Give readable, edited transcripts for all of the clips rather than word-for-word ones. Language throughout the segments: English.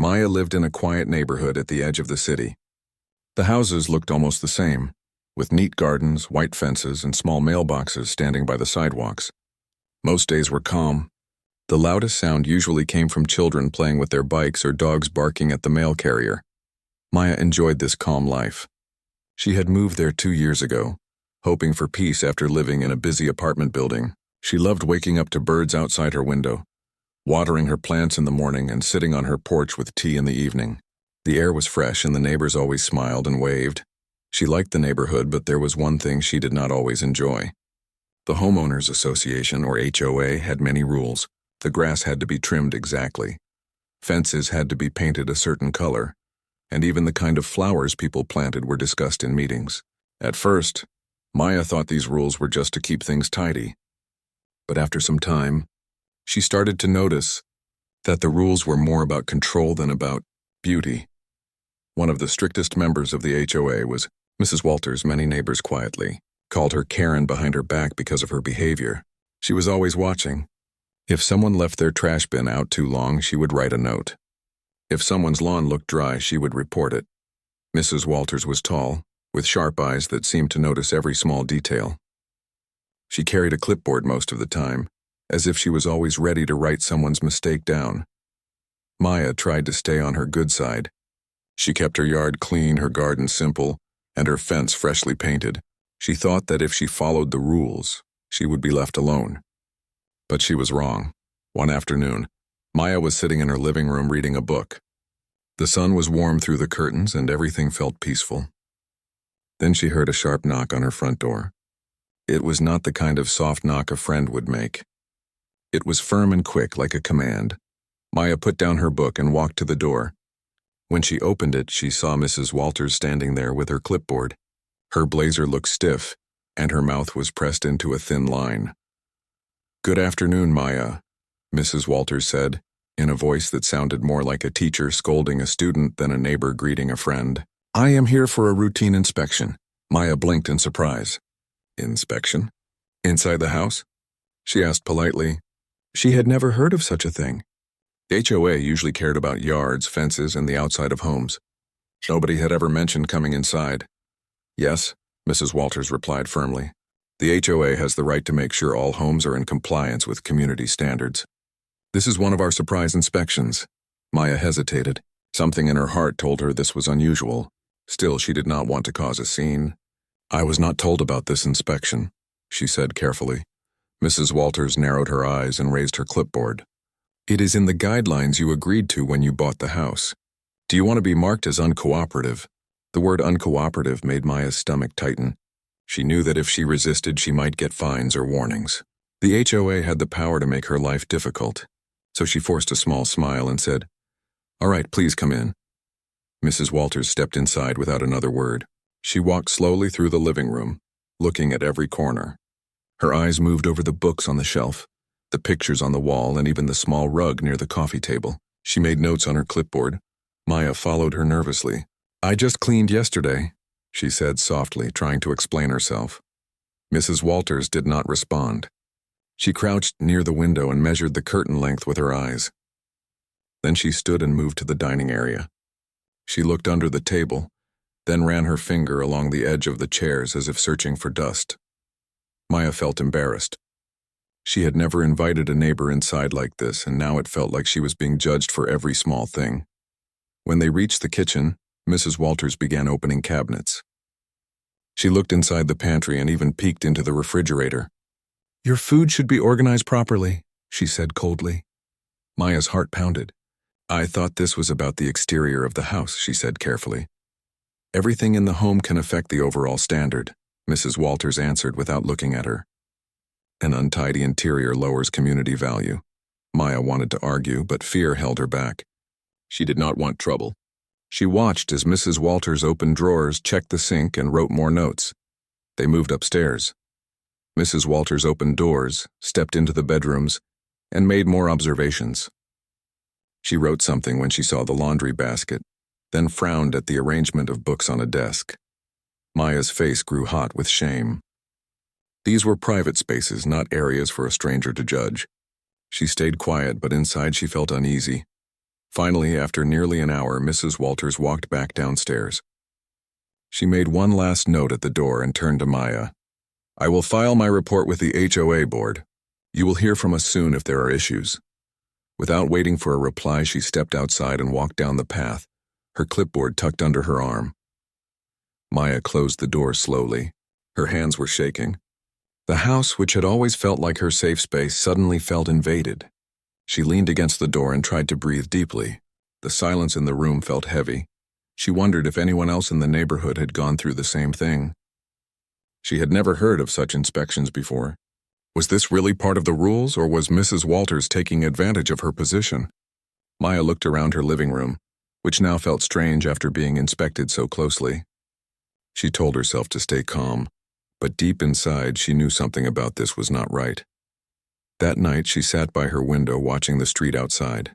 Maya lived in a quiet neighborhood at the edge of the city. The houses looked almost the same, with neat gardens, white fences, and small mailboxes standing by the sidewalks. Most days were calm. The loudest sound usually came from children playing with their bikes or dogs barking at the mail carrier. Maya enjoyed this calm life. She had moved there 2 years ago, hoping for peace after living in a busy apartment building. She loved waking up to birds outside her window, watering her plants in the morning and sitting on her porch with tea in the evening. The air was fresh and the neighbors always smiled and waved. She liked the neighborhood, but there was one thing she did not always enjoy. The Homeowners Association, or HOA, had many rules. The grass had to be trimmed exactly. Fences had to be painted a certain color, and even the kind of flowers people planted were discussed in meetings. At first, Maya thought these rules were just to keep things tidy. But after some time, she started to notice that the rules were more about control than about beauty. One of the strictest members of the HOA was Mrs. Walters. Many neighbors quietly called her Karen behind her back because of her behavior. She was always watching. If someone left their trash bin out too long, she would write a note. If someone's lawn looked dry, she would report it. Mrs. Walters was tall, with sharp eyes that seemed to notice every small detail. She carried a clipboard most of the time, as if she was always ready to write someone's mistake down. Maya tried to stay on her good side. She kept her yard clean, her garden simple, and her fence freshly painted. She thought that if she followed the rules, she would be left alone. But she was wrong. One afternoon, Maya was sitting in her living room reading a book. The sun was warm through the curtains and everything felt peaceful. Then she heard a sharp knock on her front door. It was not the kind of soft knock a friend would make. It was firm and quick, like a command. Maya put down her book and walked to the door. When she opened it, she saw Mrs. Walters standing there with her clipboard. Her blazer looked stiff, and her mouth was pressed into a thin line. "Good afternoon, Maya," Mrs. Walters said, in a voice that sounded more like a teacher scolding a student than a neighbor greeting a friend. "I am here for a routine inspection." Maya blinked in surprise. "Inspection? Inside the house?" she asked politely. She had never heard of such a thing. The HOA usually cared about yards, fences, and the outside of homes. Nobody had ever mentioned coming inside. "Yes," Mrs. Walters replied firmly. "The HOA has the right to make sure all homes are in compliance with community standards. This is one of our surprise inspections." Maya hesitated. Something in her heart told her this was unusual. Still, she did not want to cause a scene. "I was not told about this inspection," she said carefully. Mrs. Walters narrowed her eyes and raised her clipboard. "It is in the guidelines you agreed to when you bought the house. Do you want to be marked as uncooperative?" The word uncooperative made Maya's stomach tighten. She knew that if she resisted, she might get fines or warnings. The HOA had the power to make her life difficult, so she forced a small smile and said, "All right, please come in." Mrs. Walters stepped inside without another word. She walked slowly through the living room, looking at every corner. Her eyes moved over the books on the shelf, the pictures on the wall, and even the small rug near the coffee table. She made notes on her clipboard. Maya followed her nervously. "I just cleaned yesterday," she said softly, trying to explain herself. Mrs. Walters did not respond. She crouched near the window and measured the curtain length with her eyes. Then she stood and moved to the dining area. She looked under the table, then ran her finger along the edge of the chairs as if searching for dust. Maya felt embarrassed. She had never invited a neighbor inside like this, and now it felt like she was being judged for every small thing. When they reached the kitchen, Mrs. Walters began opening cabinets. She looked inside the pantry and even peeked into the refrigerator. "Your food should be organized properly," she said coldly. Maya's heart pounded. "I thought this was about the exterior of the house," she said carefully. "Everything in the home can affect the overall standard," Mrs. Walters answered without looking at her. "An untidy interior lowers community value." Maya wanted to argue, but fear held her back. She did not want trouble. She watched as Mrs. Walters opened drawers, checked the sink, and wrote more notes. They moved upstairs. Mrs. Walters opened doors, stepped into the bedrooms, and made more observations. She wrote something when she saw the laundry basket, then frowned at the arrangement of books on a desk. Maya's face grew hot with shame. These were private spaces, not areas for a stranger to judge. She stayed quiet, but inside she felt uneasy. Finally, after nearly an hour, Mrs. Walters walked back downstairs. She made one last note at the door and turned to Maya. "I will file my report with the HOA board. You will hear from us soon if there are issues." Without waiting for a reply, she stepped outside and walked down the path, her clipboard tucked under her arm. Maya closed the door slowly. Her hands were shaking. The house, which had always felt like her safe space, suddenly felt invaded. She leaned against the door and tried to breathe deeply. The silence in the room felt heavy. She wondered if anyone else in the neighborhood had gone through the same thing. She had never heard of such inspections before. Was this really part of the rules, or was Mrs. Walters taking advantage of her position? Maya looked around her living room, which now felt strange after being inspected so closely. She told herself to stay calm, but deep inside she knew something about this was not right. That night she sat by her window watching the street outside.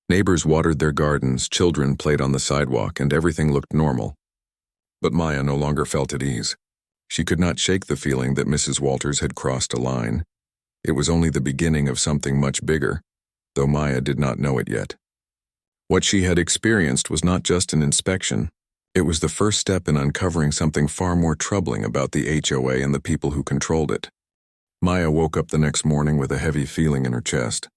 Neighbors watered their gardens, children played on the sidewalk, and everything looked normal. But Maya no longer felt at ease. She could not shake the feeling that Mrs. Walters had crossed a line. It was only the beginning of something much bigger, though Maya did not know it yet. What she had experienced was not just an inspection. It was the first step in uncovering something far more troubling about the HOA and the people who controlled it. Maya woke up the next morning with a heavy feeling in her chest.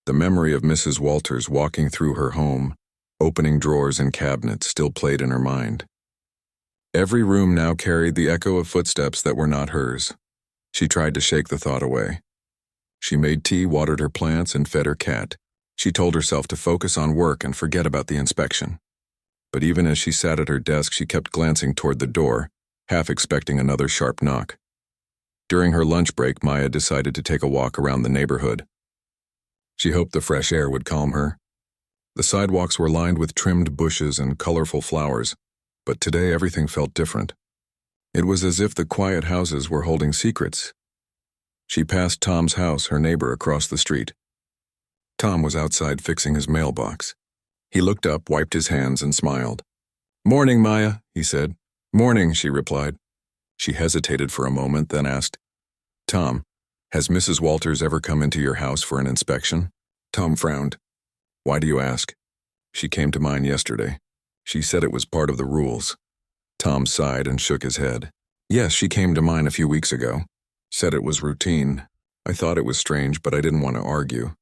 The memory of Mrs. Walters walking through her home, opening drawers and cabinets, still played in her mind. Every room now carried the echo of footsteps that were not hers. She tried to shake the thought away. She made tea, watered her plants, and fed her cat. She told herself to focus on work and forget about the inspection. But even as she sat at her desk, she kept glancing toward the door, half expecting another sharp knock. During her lunch break, Maya decided to take a walk around the neighborhood. She hoped the fresh air would calm her. The sidewalks were lined with trimmed bushes and colorful flowers, but today everything felt different. It was as if the quiet houses were holding secrets. She passed Tom's house, her neighbor across the street. Tom was outside fixing his mailbox. He looked up, wiped his hands, and smiled. "Morning, Maya," he said. "Morning," she replied. She hesitated for a moment, then asked, "Tom, has Mrs. Walters ever come into your house for an inspection?" Tom frowned. "Why do you ask?" "She came to mine yesterday. She said it was part of the rules." Tom sighed and shook his head. "Yes, she came to mine a few weeks ago. Said it was routine. I thought it was strange, but I didn't want to argue.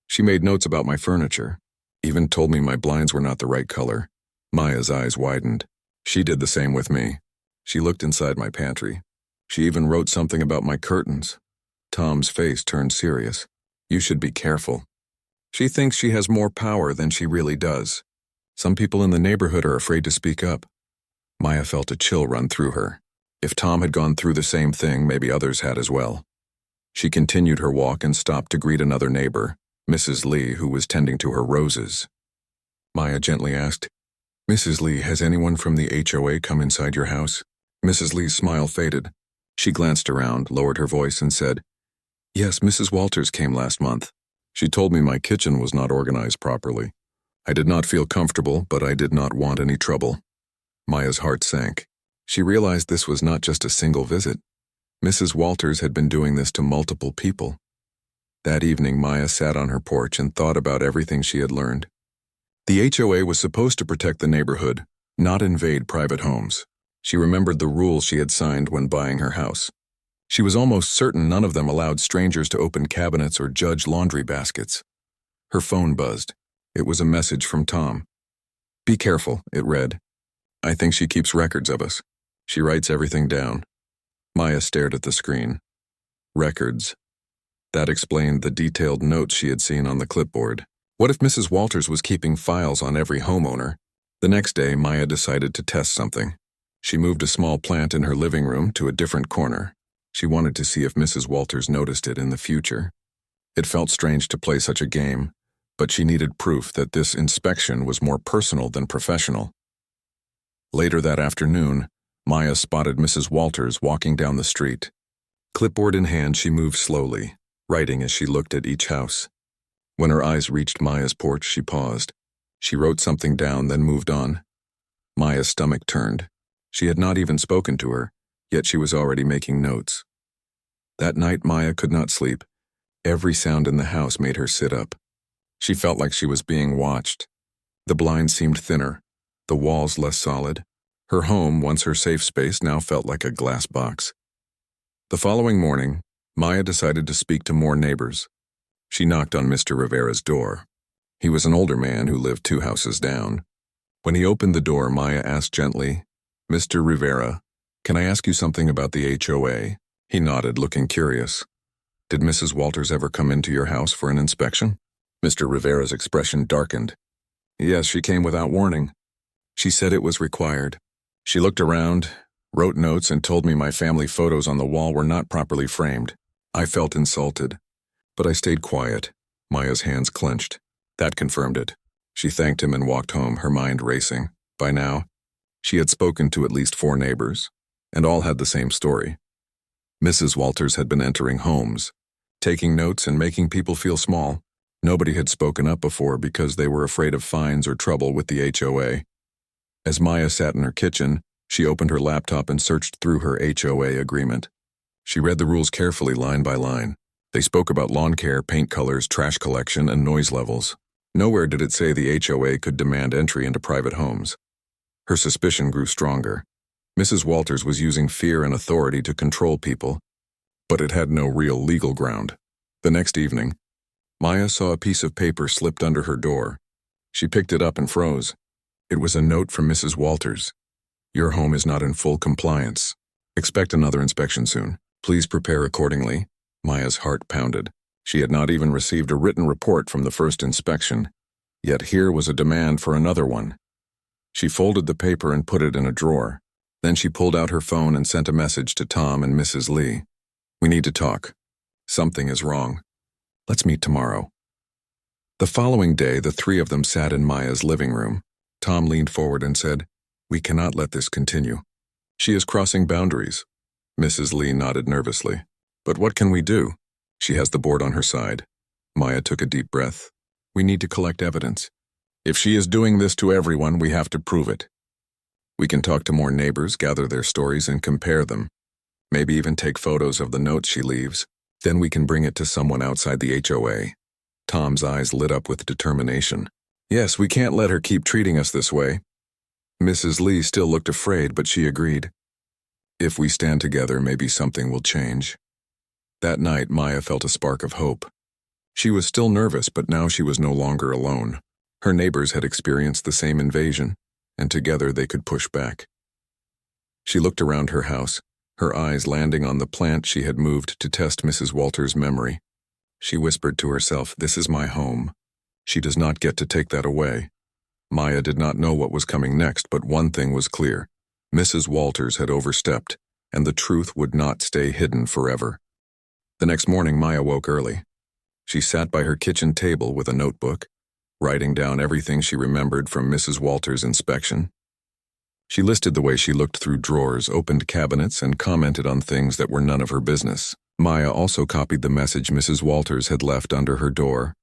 She made notes about my furniture. Even told me my blinds were not the right color." Maya's eyes widened. "She did the same with me. She looked inside my pantry. She even wrote something about my curtains." Tom's face turned serious. "You should be careful. She thinks she has more power than she really does. Some people in the neighborhood are afraid to speak up." Maya felt a chill run through her. If Tom had gone through the same thing, maybe others had as well. She continued her walk and stopped to greet another neighbor, Mrs. Lee, who was tending to her roses. Maya gently asked, "Mrs. Lee, has anyone from the HOA come inside your house?" Mrs. Lee's smile faded. She glanced around, lowered her voice, and said, "Yes, Mrs. Walters came last month. She told me my kitchen was not organized properly. I did not feel comfortable, but I did not want any trouble." Maya's heart sank. She realized this was not just a single visit. Mrs. Walters had been doing this to multiple people. That evening, Maya sat on her porch and thought about everything she had learned. The HOA was supposed to protect the neighborhood, not invade private homes. She remembered the rules she had signed when buying her house. She was almost certain none of them allowed strangers to open cabinets or judge laundry baskets. Her phone buzzed. It was a message from Tom. "Be careful," it read. "I think she keeps records of us. She writes everything down." Maya stared at the screen. Records. That explained the detailed notes she had seen on the clipboard. What if Mrs. Walters was keeping files on every homeowner? The next day, Maya decided to test something. She moved a small plant in her living room to a different corner. She wanted to see if Mrs. Walters noticed it in the future. It felt strange to play such a game, but she needed proof that this inspection was more personal than professional. Later that afternoon, Maya spotted Mrs. Walters walking down the street. Clipboard in hand, she moved slowly, writing as she looked at each house. When her eyes reached Maya's porch, she paused. She wrote something down, then moved on. Maya's stomach turned. She had not even spoken to her, yet she was already making notes. That night, Maya could not sleep. Every sound in the house made her sit up. She felt like she was being watched. The blinds seemed thinner, the walls less solid. Her home, once her safe space, now felt like a glass box. The following morning, Maya decided to speak to more neighbors. She knocked on Mr. Rivera's door. He was an older man who lived 2 houses down. When he opened the door, Maya asked gently, "Mr. Rivera, can I ask you something about the HOA?" He nodded, looking curious. "Did Mrs. Walters ever come into your house for an inspection?" Mr. Rivera's expression darkened. "Yes, she came without warning. She said it was required. She looked around, wrote notes, and told me my family photos on the wall were not properly framed. I felt insulted, but I stayed quiet." Maya's hands clenched. That confirmed it. She thanked him and walked home, her mind racing. By now, she had spoken to at least 4 neighbors, and all had the same story. Mrs. Walters had been entering homes, taking notes and making people feel small. Nobody had spoken up before because they were afraid of fines or trouble with the HOA. As Maya sat in her kitchen, she opened her laptop and searched through her HOA agreement. She read the rules carefully, line by line. They spoke about lawn care, paint colors, trash collection, and noise levels. Nowhere did it say the HOA could demand entry into private homes. Her suspicion grew stronger. Mrs. Walters was using fear and authority to control people, but it had no real legal ground. The next evening, Maya saw a piece of paper slipped under her door. She picked it up and froze. It was a note from Mrs. Walters. "Your home is not in full compliance. Expect another inspection soon. Please prepare accordingly." Maya's heart pounded. She had not even received a written report from the first inspection, yet here was a demand for another one. She folded the paper and put it in a drawer. Then she pulled out her phone and sent a message to Tom and Mrs. Lee. "We need to talk. Something is wrong. Let's meet tomorrow." The following day, the 3 of them sat in Maya's living room. Tom leaned forward and said, "We cannot let this continue. She is crossing boundaries." Mrs. Lee nodded nervously. "But what can we do? She has the board on her side." Maya took a deep breath. "We need to collect evidence. If she is doing this to everyone, we have to prove it. We can talk to more neighbors, gather their stories, and compare them. Maybe even take photos of the notes she leaves. Then we can bring it to someone outside the HOA." Tom's eyes lit up with determination. "Yes, we can't let her keep treating us this way." Mrs. Lee still looked afraid, but she agreed. "If we stand together, maybe something will change." That night, Maya felt a spark of hope. She was still nervous, but now she was no longer alone. Her neighbors had experienced the same invasion, and together they could push back. She looked around her house, her eyes landing on the plant she had moved to test Mrs. Walters' memory. She whispered to herself, "This is my home. She does not get to take that away." Maya did not know what was coming next, but one thing was clear. Mrs. Walters had overstepped, and the truth would not stay hidden forever. The next morning, Maya woke early. She sat by her kitchen table with a notebook, writing down everything she remembered from Mrs. Walters' inspection. She listed the way she looked through drawers, opened cabinets, and commented on things that were none of her business. Maya also copied the message Mrs. Walters had left under her door,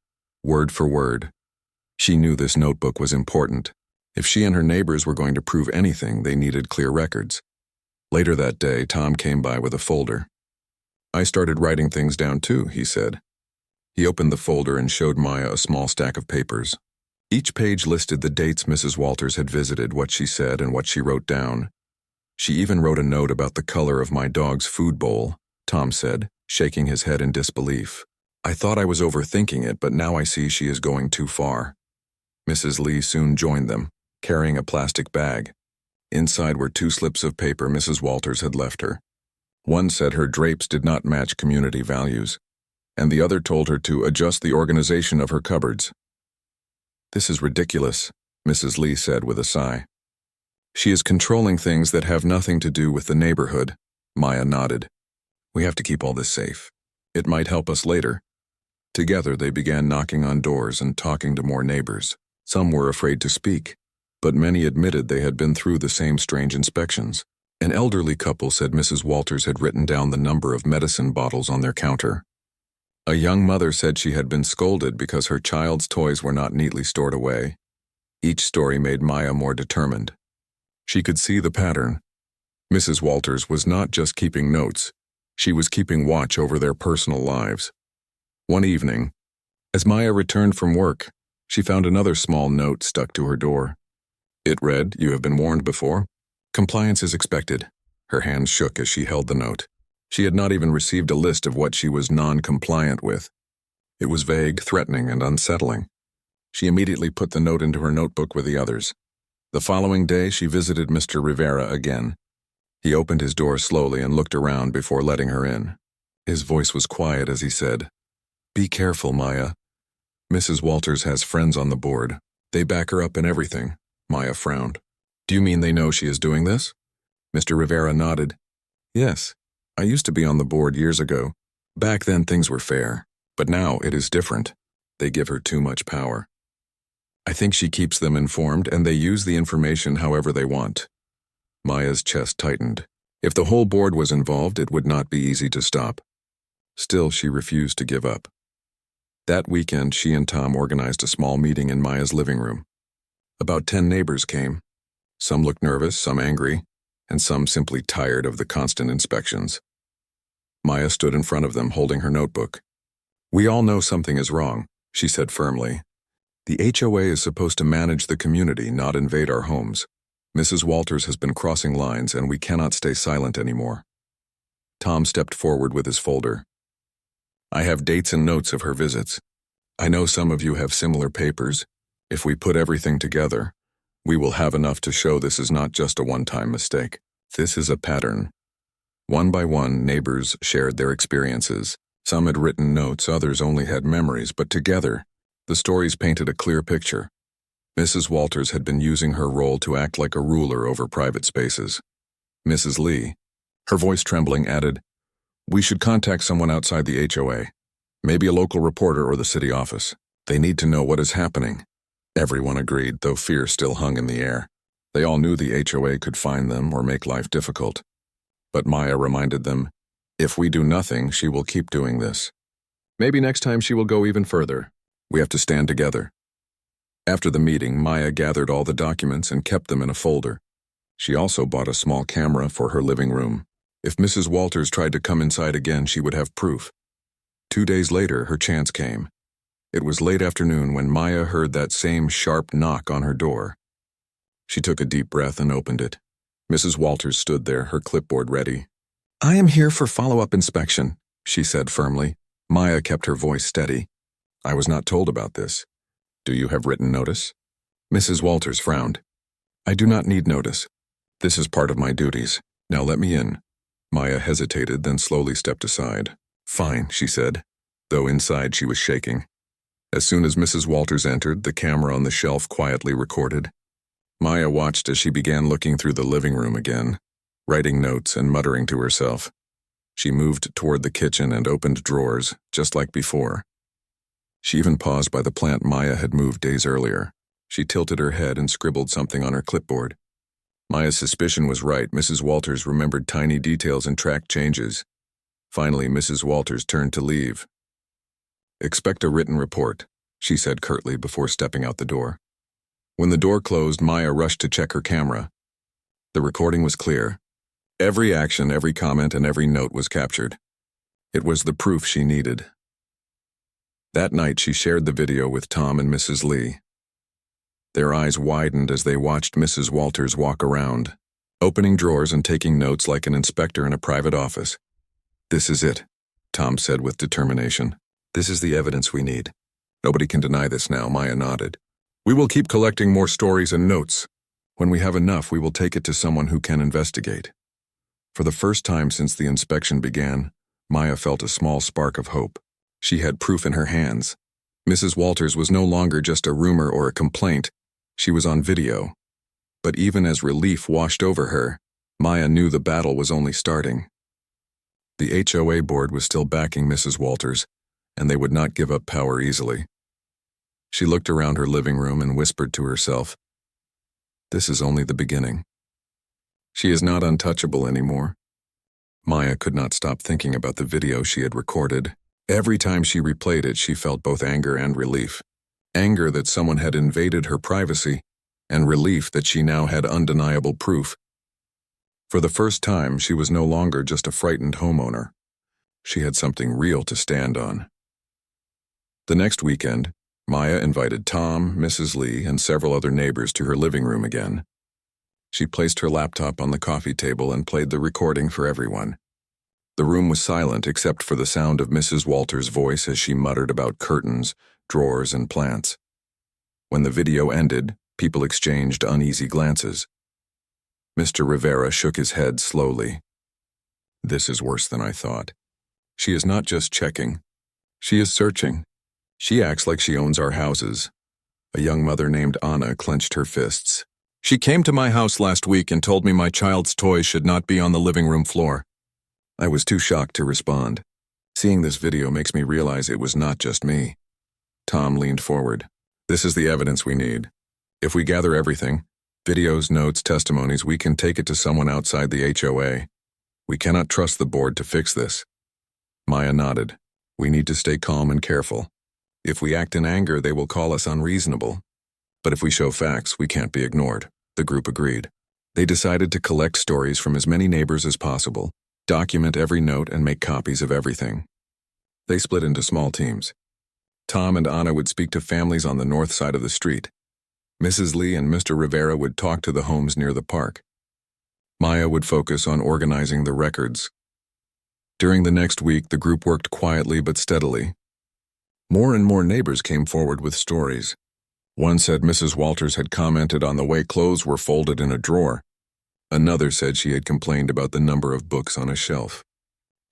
word for word. She knew this notebook was important. If she and her neighbors were going to prove anything, they needed clear records. Later that day, Tom came by with a folder. "I started writing things down too," he said. He opened the folder and showed Maya a small stack of papers. Each page listed the dates Mrs. Walters had visited, what she said, and what she wrote down. "She even wrote a note about the color of my dog's food bowl," Tom said, shaking his head in disbelief. "I thought I was overthinking it, but now I see she is going too far." Mrs. Lee soon joined them, carrying a plastic bag. Inside were 2 slips of paper Mrs. Walters had left her. One said her drapes did not match community values, and the other told her to adjust the organization of her cupboards. "This is ridiculous," Mrs. Lee said with a sigh. "She is controlling things that have nothing to do with the neighborhood." Maya nodded. "We have to keep all this safe. It might help us later." Together they began knocking on doors and talking to more neighbors. Some were afraid to speak, but many admitted they had been through the same strange inspections. An elderly couple said Mrs. Walters had written down the number of medicine bottles on their counter. A young mother said she had been scolded because her child's toys were not neatly stored away. Each story made Maya more determined. She could see the pattern. Mrs. Walters was not just keeping notes, she was keeping watch over their personal lives. One evening, As Maya returned from work, she found another small note stuck to her door. It read, "You have been warned before. Compliance is expected." Her hands shook as she held the note. She had not even received a list of what she was non-compliant with. It was vague, threatening, and unsettling. She immediately put the note into her notebook with the others. The following day, she visited Mr. Rivera again. He opened his door slowly and looked around before letting her in. His voice was quiet as he said, "Be careful, Maya. Mrs. Walters has friends on the board. They back her up in everything." Maya frowned. "Do you mean they know she is doing this?" Mr. Rivera nodded. "Yes. I used to be on the board years ago. Back then things were fair, but now it is different. They give her too much power. I think she keeps them informed and they use the information however they want." Maya's chest tightened. If the whole board was involved, it would not be easy to stop. Still, she refused to give up. That weekend, she and Tom organized a small meeting in Maya's living room. About 10 neighbors came. Some looked nervous, some angry, and some simply tired of the constant inspections. Maya stood in front of them, holding her notebook. "We all know something is wrong," she said firmly. "The HOA is supposed to manage the community, not invade our homes. Mrs. Walters has been crossing lines, and we cannot stay silent anymore." Tom stepped forward with his folder. "I have dates and notes of her visits. I know some of you have similar papers. If we put everything together, we will have enough to show this is not just a one-time mistake. This is a pattern." One by one, neighbors shared their experiences. Some had written notes, others only had memories, but together, the stories painted a clear picture. Mrs. Walters had been using her role to act like a ruler over private spaces. Mrs. Lee, her voice trembling, added, "We should contact someone outside the HOA, maybe a local reporter or the city office. They need to know what is happening." Everyone agreed, though fear still hung in the air. They all knew the HOA could find them or make life difficult. But Maya reminded them, "If we do nothing, she will keep doing this. Maybe next time she will go even further. We have to stand together." After the meeting, Maya gathered all the documents and kept them in a folder. She also bought a small camera for her living room. If Mrs. Walters tried to come inside again, she would have proof. 2 days later, her chance came. It was late afternoon when Maya heard that same sharp knock on her door. She took a deep breath and opened it. Mrs. Walters stood there, her clipboard ready. "I am here for follow-up inspection," she said firmly. Maya kept her voice steady. "I was not told about this. Do you have written notice?" Mrs. Walters frowned. "I do not need notice. This is part of my duties. Now let me in." Maya hesitated, then slowly stepped aside. "Fine," she said, though inside she was shaking. As soon as Mrs. Walters entered, the camera on the shelf quietly recorded. Maya watched as she began looking through the living room again, writing notes and muttering to herself. She moved toward the kitchen and opened drawers, just like before. She even paused by the plant Maya had moved days earlier. She tilted her head and scribbled something on her clipboard. Maya's suspicion was right. Mrs. Walters remembered tiny details and tracked changes. Finally, Mrs. Walters turned to leave. "Expect a written report," she said curtly before stepping out the door. When the door closed, Maya rushed to check her camera. The recording was clear. Every action, every comment, and every note was captured. It was the proof she needed. That night, she shared the video with Tom and Mrs. Lee. Their eyes widened as they watched Mrs. Walters walk around, opening drawers and taking notes like an inspector in a private office. "This is it," Tom said with determination. "This is the evidence we need. Nobody can deny this now." Maya nodded. "We will keep collecting more stories and notes. When we have enough, we will take it to someone who can investigate." For the first time since the inspection began, Maya felt a small spark of hope. She had proof in her hands. Mrs. Walters was no longer just a rumor or a complaint. She was on video. But even as relief washed over her, Maya knew the battle was only starting. The HOA board was still backing Mrs. Walters, and they would not give up power easily. She looked around her living room and whispered to herself, "This is only the beginning." She is not untouchable anymore. Maya could not stop thinking about the video she had recorded. Every time she replayed it, she felt both anger and relief. Anger that someone had invaded her privacy, and relief that she now had undeniable proof. For the first time, she was no longer just a frightened homeowner. She had something real to stand on. The next weekend, Maya invited Tom, Mrs. Lee, and several other neighbors to her living room again. She placed her laptop on the coffee table and played the recording for everyone. The room was silent except for the sound of Mrs. Walters' voice as she muttered about curtains, drawers, and plants. When the video ended, people exchanged uneasy glances. Mr. Rivera shook his head slowly. "This is worse than I thought. She is not just checking. She is searching. She acts like she owns our houses." A young mother named Anna clenched her fists. "She came to my house last week and told me my child's toys should not be on the living room floor." I was too shocked to respond. Seeing this video makes me realize it was not just me. Tom leaned forward. "This is the evidence we need. If we gather everything, videos, notes, testimonies, we can take it to someone outside the HOA. We cannot trust the board to fix this." Maya nodded. "We need to stay calm and careful. If we act in anger, they will call us unreasonable. But if we show facts, we can't be ignored." The group agreed. They decided to collect stories from as many neighbors as possible, document every note, and make copies of everything. They split into small teams. Tom and Anna would speak to families on the north side of the street. Mrs. Lee and Mr. Rivera would talk to the homes near the park. Maya would focus on organizing the records. During the next week, the group worked quietly but steadily. More and more neighbors came forward with stories. One said Mrs. Walters had commented on the way clothes were folded in a drawer. Another said she had complained about the number of books on a shelf.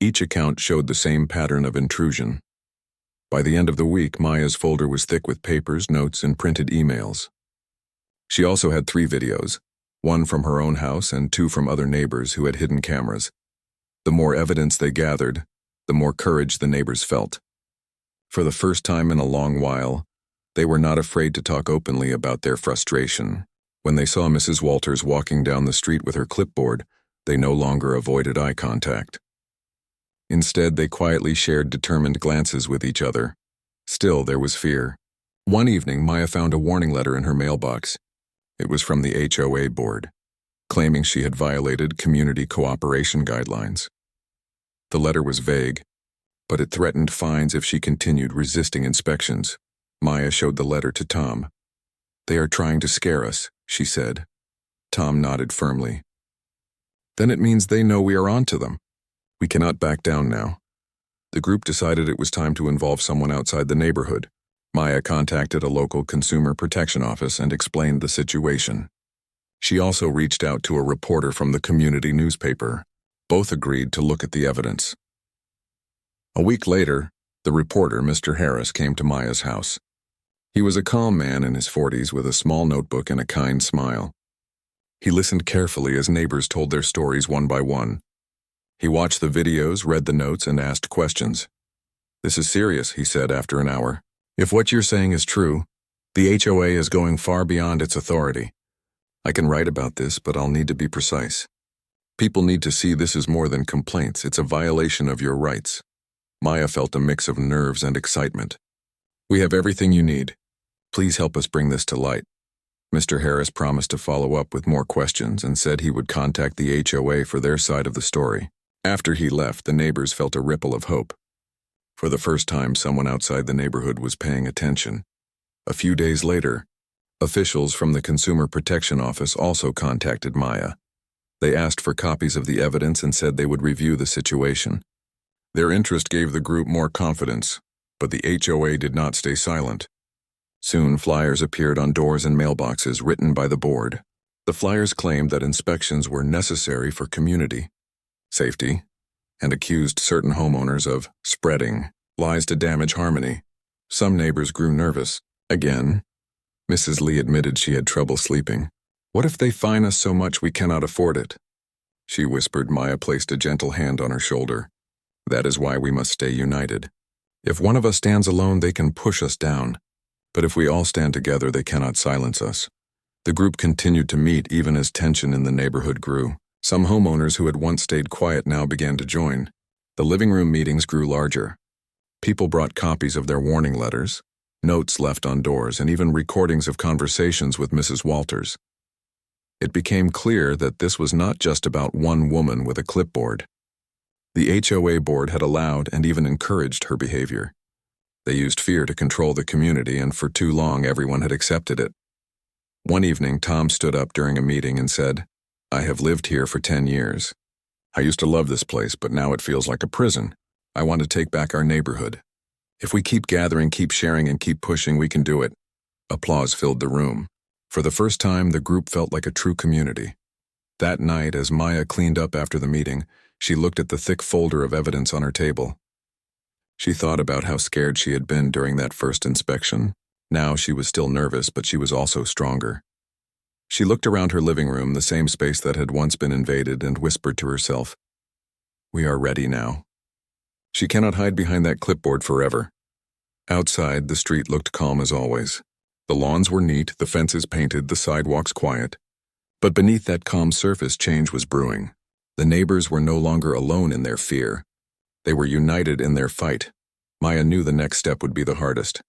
Each account showed the same pattern of intrusion. By the end of the week, Maya's folder was thick with papers, notes, and printed emails. She also had 3 videos, one from her own house and 2 from other neighbors who had hidden cameras. The more evidence they gathered, the more courage the neighbors felt. For the first time in a long while, they were not afraid to talk openly about their frustration. When they saw Mrs. Walters walking down the street with her clipboard, they no longer avoided eye contact. Instead, they quietly shared determined glances with each other. Still, there was fear. One evening, Maya found a warning letter in her mailbox. It was from the HOA board, claiming she had violated community cooperation guidelines. The letter was vague, but it threatened fines if she continued resisting inspections. Maya showed the letter to Tom. "They are trying to scare us," she said. Tom nodded firmly. "Then it means they know we are on to them. We cannot back down now." The group decided it was time to involve someone outside the neighborhood. Maya contacted a local consumer protection office and explained the situation. She also reached out to a reporter from the community newspaper. Both agreed to look at the evidence. A week later, the reporter, Mr. Harris, came to Maya's house. He was a calm man in his 40s with a small notebook and a kind smile. He listened carefully as neighbors told their stories one by one. He watched the videos, read the notes, and asked questions. "This is serious," he said after an hour. "If what you're saying is true, the HOA is going far beyond its authority. I can write about this, but I'll need to be precise. People need to see this is more than complaints. It's a violation of your rights." Maya felt a mix of nerves and excitement. "We have everything you need. Please help us bring this to light." Mr. Harris promised to follow up with more questions and said he would contact the HOA for their side of the story. After he left, the neighbors felt a ripple of hope. For the first time, someone outside the neighborhood was paying attention. A few days later, officials from the Consumer Protection Office also contacted Maya. They asked for copies of the evidence and said they would review the situation. Their interest gave the group more confidence, but the HOA did not stay silent. Soon, flyers appeared on doors and mailboxes written by the board. The flyers claimed that inspections were necessary for community safety, and accused certain homeowners of spreading lies to damage harmony. Some neighbors grew nervous. Again, Mrs. Lee admitted she had trouble sleeping. "What if they fine us so much we cannot afford it?" she whispered. Maya placed a gentle hand on her shoulder. "That is why we must stay united. If one of us stands alone, they can push us down. But if we all stand together, they cannot silence us." The group continued to meet even as tension in the neighborhood grew. Some homeowners who had once stayed quiet now began to join. The living room meetings grew larger. People brought copies of their warning letters, notes left on doors, and even recordings of conversations with Mrs. Walters. It became clear that this was not just about one woman with a clipboard. The HOA board had allowed and even encouraged her behavior. They used fear to control the community, and for too long everyone had accepted it. One evening, Tom stood up during a meeting and said, "I have lived here for 10 years. I used to love this place, but now it feels like a prison. I want to take back our neighborhood. If we keep gathering, keep sharing, and keep pushing, we can do it." Applause filled the room. For the first time, the group felt like a true community. That night, as Maya cleaned up after the meeting, she looked at the thick folder of evidence on her table. She thought about how scared she had been during that first inspection. Now she was still nervous, but she was also stronger. She looked around her living room, the same space that had once been invaded, and whispered to herself, "We are ready now." She cannot hide behind that clipboard forever. Outside, the street looked calm as always. The lawns were neat, the fences painted, the sidewalks quiet. But beneath that calm surface, change was brewing. The neighbors were no longer alone in their fear. They were united in their fight. Maya knew the next step would be the hardest.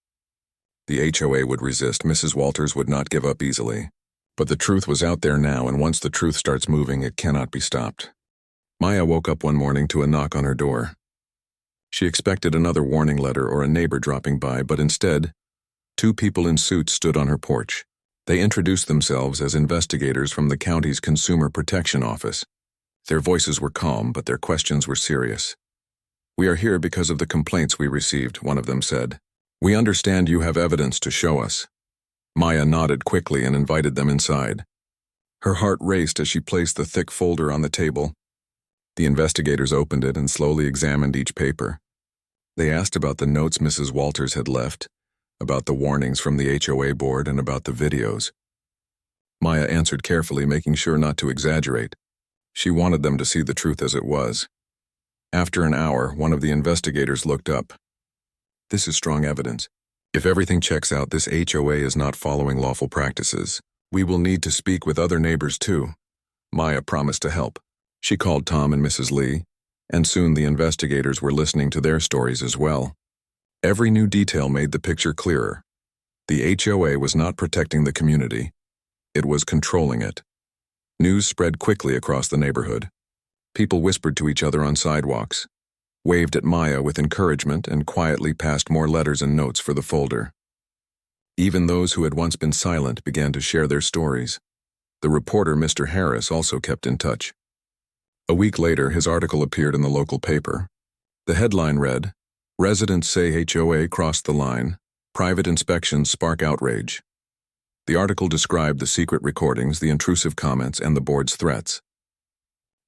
The HOA would resist. Mrs. Walters would not give up easily. But the truth was out there now, and once the truth starts moving, it cannot be stopped. Maya woke up one morning to a knock on her door. She expected another warning letter or a neighbor dropping by, but instead, two people in suits stood on her porch. They introduced themselves as investigators from the county's Consumer Protection Office. Their voices were calm, but their questions were serious. "We are here because of the complaints we received," one of them said. "We understand you have evidence to show us." Maya nodded quickly and invited them inside. Her heart raced as she placed the thick folder on the table. The investigators opened it and slowly examined each paper. They asked about the notes Mrs. Walters had left, about the warnings from the HOA board, and about the videos. Maya answered carefully, making sure not to exaggerate. She wanted them to see the truth as it was. After an hour, one of the investigators looked up. "This is strong evidence. If everything checks out, this HOA is not following lawful practices. We will need to speak with other neighbors too." Maya promised to help. She called Tom and Mrs. Lee, and soon the investigators were listening to their stories as well. Every new detail made the picture clearer. The HOA was not protecting the community. It was controlling it. News spread quickly across the neighborhood. People whispered to each other on sidewalks, waved at Maya with encouragement, and quietly passed more letters and notes for the folder. Even those who had once been silent began to share their stories. The reporter, Mr. Harris, also kept in touch. A week later, his article appeared in the local paper. The headline read, "Residents say HOA crossed the line. Private inspections spark outrage." The article described the secret recordings, the intrusive comments, and the board's threats.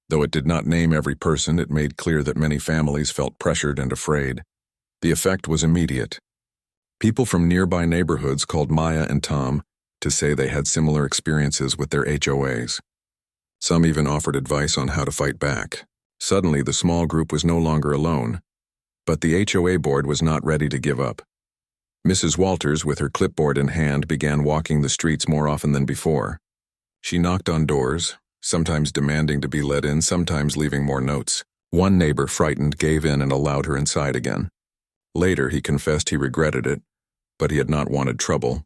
Though it did not name every person, it made clear that many families felt pressured and afraid. The effect was immediate. People from nearby neighborhoods called Maya and Tom to say they had similar experiences with their HOAs. Some even offered advice on how to fight back. Suddenly, the small group was no longer alone. But the HOA board was not ready to give up. Mrs. Walters, with her clipboard in hand, began walking the streets more often than before. She knocked on doors, sometimes demanding to be let in, sometimes leaving more notes. One neighbor, frightened, gave in and allowed her inside again. Later, he confessed he regretted it, but he had not wanted trouble.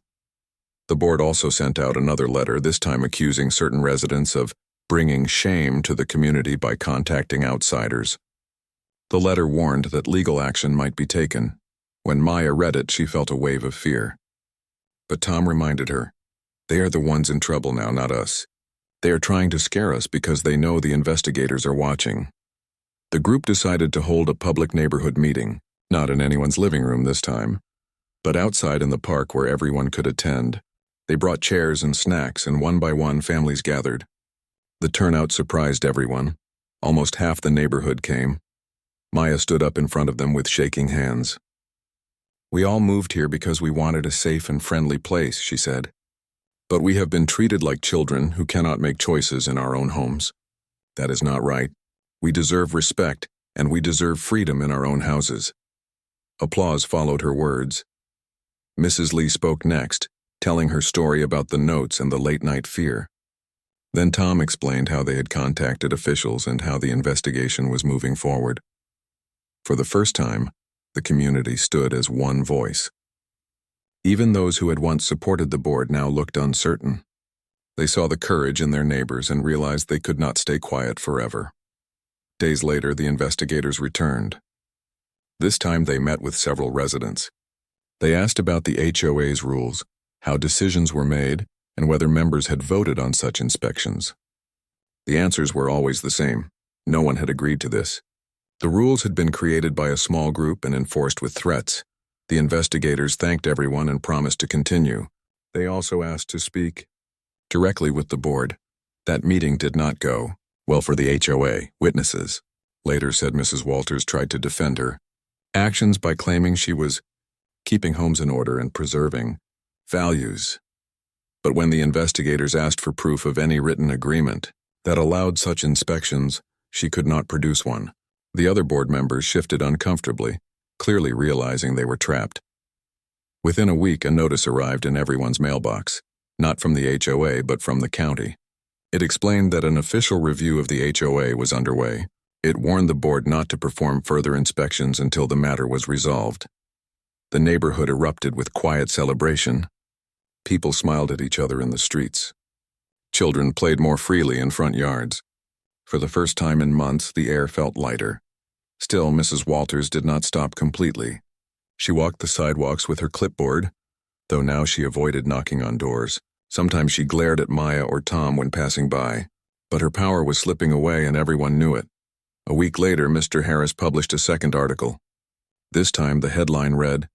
The board also sent out another letter, this time accusing certain residents of bringing shame to the community by contacting outsiders. The letter warned that legal action might be taken. When Maya read it, she felt a wave of fear. But Tom reminded her, "They are the ones in trouble now, not us. They are trying to scare us because they know the investigators are watching." The group decided to hold a public neighborhood meeting, not in anyone's living room this time, but outside in the park where everyone could attend. They brought chairs and snacks, and one by one families gathered. The turnout surprised everyone. Almost half the neighborhood came. Maya stood up in front of them with shaking hands. "We all moved here because we wanted a safe and friendly place," she said. "But we have been treated like children who cannot make choices in our own homes. That is not right. We deserve respect, and we deserve freedom in our own houses." Applause followed her words. Mrs. Lee spoke next, telling her story about the notes and the late-night fear. Then Tom explained how they had contacted officials and how the investigation was moving forward. For the first time, the community stood as one voice. Even those who had once supported the board now looked uncertain. They saw the courage in their neighbors and realized they could not stay quiet forever. Days later, the investigators returned. This time they met with several residents. They asked about the HOA's rules, how decisions were made, and whether members had voted on such inspections. The answers were always the same. No one had agreed to this. The rules had been created by a small group and enforced with threats. The investigators thanked everyone and promised to continue. They also asked to speak directly with the board. That meeting did not go well for the HOA witnesses. Later said Mrs. Walters tried to defend her actions by claiming she was keeping homes in order and preserving values. But when the investigators asked for proof of any written agreement that allowed such inspections, she could not produce one. The other board members shifted uncomfortably, clearly realizing they were trapped. Within a week, a notice arrived in everyone's mailbox, not from the HOA but from the county. It explained that an official review of the HOA was underway. It warned the board not to perform further inspections until the matter was resolved. The neighborhood erupted with quiet celebration. People smiled at each other in the streets. Children played more freely in front yards. For the first time in months, the air felt lighter. Still, Mrs. Walters did not stop completely. She walked the sidewalks with her clipboard, though now she avoided knocking on doors. Sometimes she glared at Maya or Tom when passing by. But her power was slipping away and everyone knew it. A week later, Mr. Harris published a second article. This time, the headline read,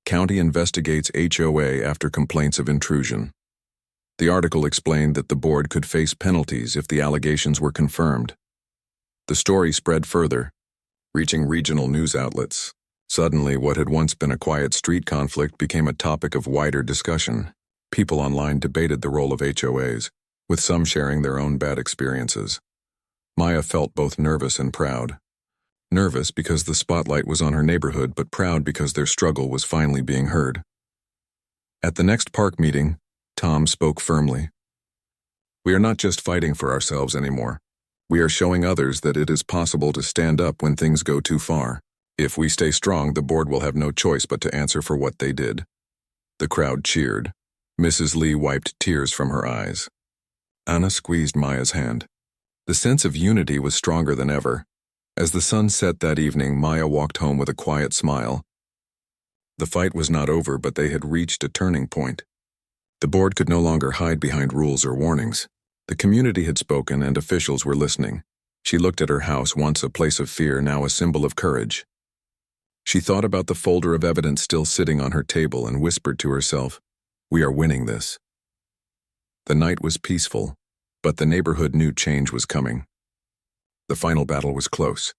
"County investigates HOA after complaints of intrusion." The article explained that the board could face penalties if the allegations were confirmed. The story spread further, reaching regional news outlets. Suddenly, what had once been a quiet street conflict became a topic of wider discussion. People online debated the role of HOAs, with some sharing their own bad experiences. Maya felt both nervous and proud. Nervous because the spotlight was on her neighborhood, but proud because their struggle was finally being heard. At the next park meeting, Tom spoke firmly. "We are not just fighting for ourselves anymore. We are showing others that it is possible to stand up when things go too far. If we stay strong, the board will have no choice but to answer for what they did." The crowd cheered. Mrs. Lee wiped tears from her eyes. Anna squeezed Maya's hand. The sense of unity was stronger than ever. As the sun set that evening, Maya walked home with a quiet smile. The fight was not over, but they had reached a turning point. The board could no longer hide behind rules or warnings. The community had spoken and officials were listening. She looked at her house, once a place of fear, now a symbol of courage. She thought about the folder of evidence still sitting on her table and whispered to herself, "We are winning this." The night was peaceful, but the neighborhood knew change was coming. The final battle was close,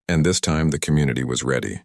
and this time the community was ready.